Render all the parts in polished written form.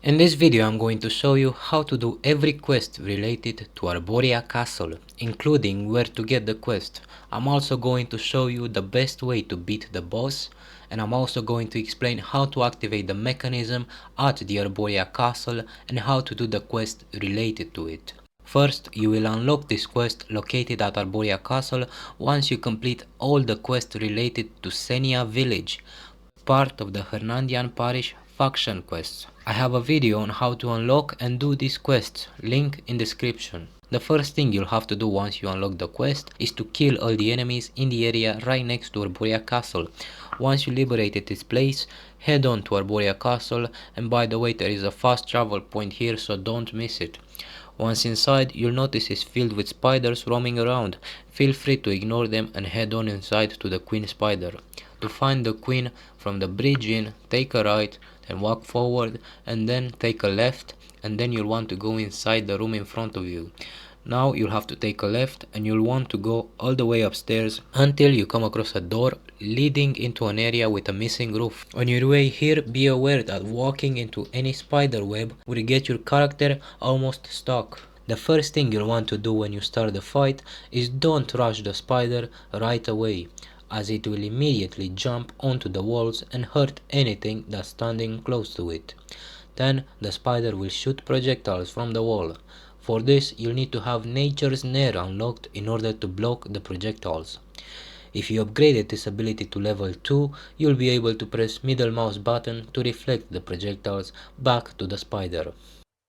In this video I'm going to show you how to do every quest related to Arboria Castle, including where to get the quest. I'm also going to show you the best way to beat the boss, and I'm also going to explain how to activate the mechanism at the Arboria Castle and how to do the quest related to it. First, you will unlock this quest located at Arboria Castle once you complete all the quests related to Senia village, part of the Hernandian Parish faction quests. I have a video on how to unlock and do these quests, link in description. The first thing you'll have to do once you unlock the quest is to kill all the enemies in the area right next to Arboria Castle. Once you liberated this place, head on to Arboria Castle, and by the way there is a fast travel point here, so don't miss it. Once inside, you'll notice it's filled with spiders roaming around. Feel free to ignore them and head on inside to the queen spider. To find the queen, from the bridge in, take a right, then walk forward, and then take a left, and then you'll want to go inside the room in front of you. Now you'll have to take a left, and you'll want to go all the way upstairs until you come across a door leading into an area with a missing roof. On your way here, be aware that walking into any spider web will get your character almost stuck. The first thing you'll want to do when you start the fight is don't rush the spider right away, as it will immediately jump onto the walls and hurt anything that's standing close to it. Then the spider will shoot projectiles from the wall. For this, you'll need to have Nature's Snare unlocked in order to block the projectiles. If you upgraded this ability to level 2, you'll be able to press middle mouse button to reflect the projectiles back to the spider.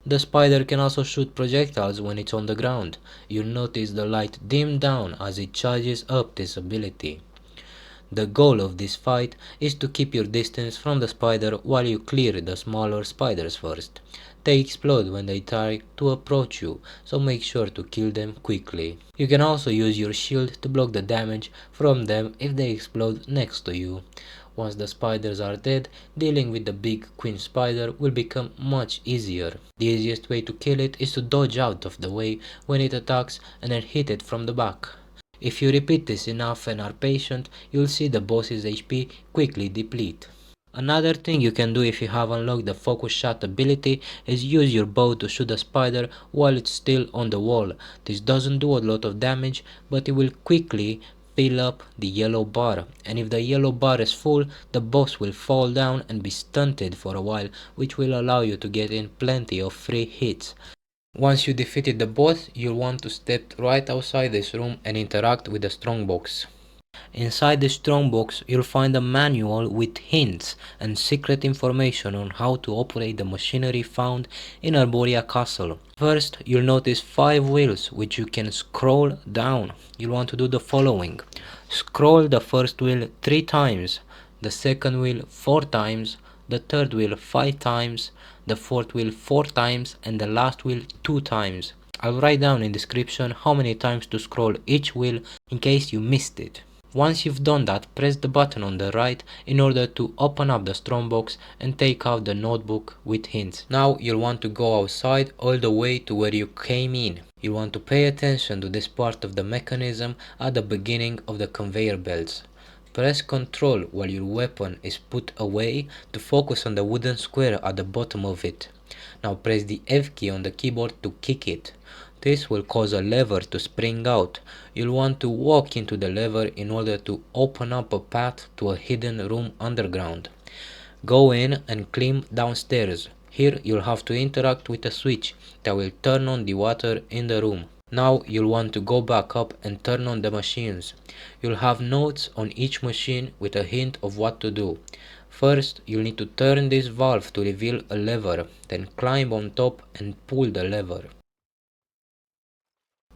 The spider can also shoot projectiles when it's on the ground. You'll notice the light dim down as it charges up this ability. The goal of this fight is to keep your distance from the spider while you clear the smaller spiders first. They explode when they try to approach you, so make sure to kill them quickly. You can also use your shield to block the damage from them if they explode next to you. Once the spiders are dead, dealing with the big queen spider will become much easier. The easiest way to kill it is to dodge out of the way when it attacks and then hit it from the back. If you repeat this enough and are patient, you'll see the boss's HP quickly deplete. Another thing you can do if you have unlocked the focus shot ability is use your bow to shoot a spider while it's still on the wall. This doesn't do a lot of damage, but it will quickly fill up the yellow bar, and if the yellow bar is full, the boss will fall down and be stunted for a while, which will allow you to get in plenty of free hits. Once you defeated the boss, you'll want to step right outside this room and interact with the strongbox. Inside the strongbox, you'll find a manual with hints and secret information on how to operate the machinery found in Arboria Castle. First, you'll notice 5 wheels which you can scroll down. You'll want to do the following. Scroll the first wheel 3 times, the second wheel 4 times, the third wheel 5 times, the fourth wheel 4 times, and the last wheel 2 times. I'll write down in description how many times to scroll each wheel in case you missed it. Once you've done that, press the button on the right in order to open up the strongbox and take out the notebook with hints. Now you'll want to go outside all the way to where you came in. You'll want to pay attention to this part of the mechanism at the beginning of the conveyor belts. Press Ctrl while your weapon is put away to focus on the wooden square at the bottom of it. Now press the F key on the keyboard to kick it. This will cause a lever to spring out. You'll want to walk into the lever in order to open up a path to a hidden room underground. Go in and climb downstairs. Here you'll have to interact with a switch that will turn on the water in the room. Now you'll want to go back up and turn on the machines. You'll have notes on each machine with a hint of what to do. First, you'll need to turn this valve to reveal a lever, then climb on top and pull the lever.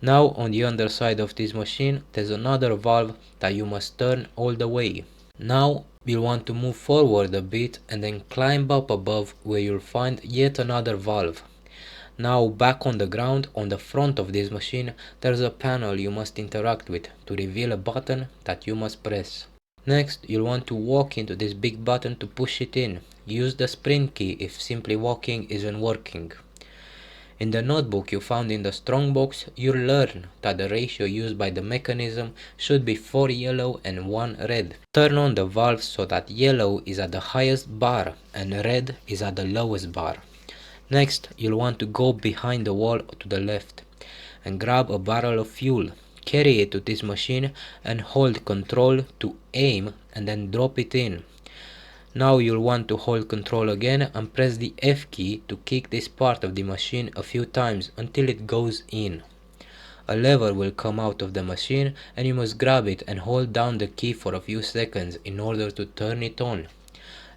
Now on the underside of this machine, there's another valve that you must turn all the way. Now you'll want to move forward a bit and then climb up above where you'll find yet another valve. Now back on the ground, on the front of this machine, there's a panel you must interact with to reveal a button that you must press. Next, you'll want to walk into this big button to push it in. Use the sprint key if simply walking isn't working. In the notebook you found in the strongbox, you'll learn that the ratio used by the mechanism should be 4 yellow and 1 red. Turn on the valve so that yellow is at the highest bar and red is at the lowest bar. Next, you'll want to go behind the wall to the left and grab a barrel of fuel. Carry it to this machine and hold Control to aim and then drop it in. Now you'll want to hold Control again and press the F key to kick this part of the machine a few times until it goes in. A lever will come out of the machine and you must grab it and hold down the key for a few seconds in order to turn it on.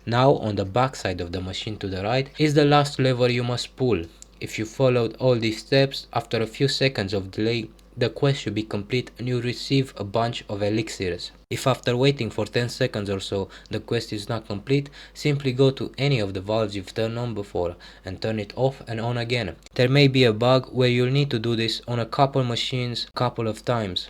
Now on the back side of the machine to the right is the last lever you must pull. If you followed all these steps, after a few seconds of delay, the quest should be complete and you receive a bunch of elixirs. If after waiting for 10 seconds or so the quest is not complete, simply go to any of the valves you've turned on before and turn it off and on again. There may be a bug where you'll need to do this on a couple machines couple of times.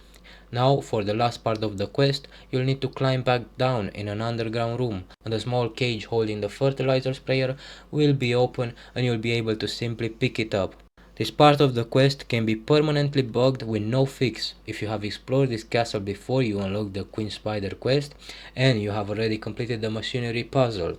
Now for the last part of the quest, you'll need to climb back down in an underground room, and a small cage holding the fertilizer sprayer will be open and you'll be able to simply pick it up. This part of the quest can be permanently bugged with no fix if you have explored this castle before you unlock the Queen Spider quest and you have already completed the machinery puzzle.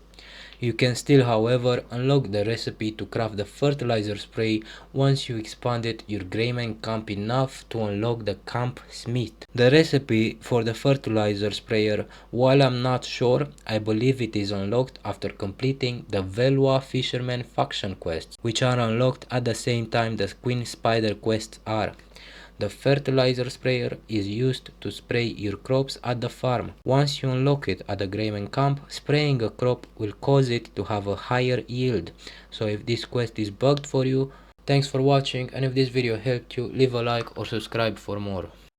You can still, however, unlock the recipe to craft the fertilizer spray once you expanded your Greyman camp enough to unlock the camp smith. The recipe for the fertilizer sprayer, while I'm not sure, I believe it is unlocked after completing the Velua Fisherman faction quests, which are unlocked at the same time the Queen Spider quests are. The fertilizer sprayer is used to spray your crops at the farm. Once you unlock it at the Greyman camp, spraying a crop will cause it to have a higher yield. So if this quest is bugged for you, thanks for watching, and if this video helped you, leave a like or subscribe for more.